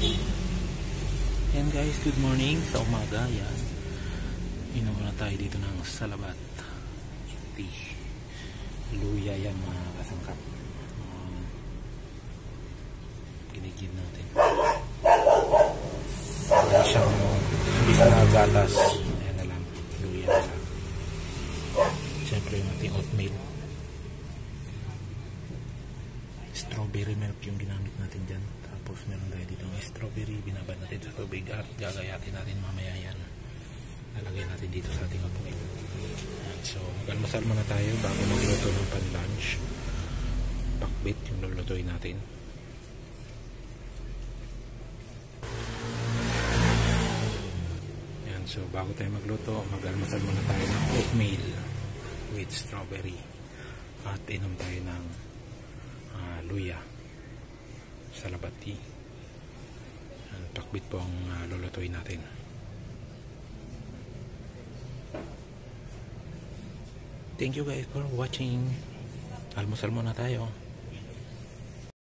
Yan guys, good morning sa umaga. Yan, inom na tayo dito ng salabat tea, luya. Yan mga kasangkap, ginigid natin. Wala siyang imbis na gatas, ayan na lang, luya na lang. Siyempre yung ating oatmeal, strawberry milk yung ginamit natin dyan. Tapos meron tayo dito ng strawberry, binabad natin sa tubig at gagayatin natin mamaya yan. Lalagay natin dito sa ating oatmeal. So mag-almusal muna tayo bago magluto ng pan-lunch. Pakbit yung lulutuin natin. Yan, so bago tayo magluto, mag-almusal muna tayo ng oatmeal with strawberry at inom tayo ng luya, salabat tea. Pakbit po ang lulutuin natin. Thank you guys for watching. Almusal muna tayo.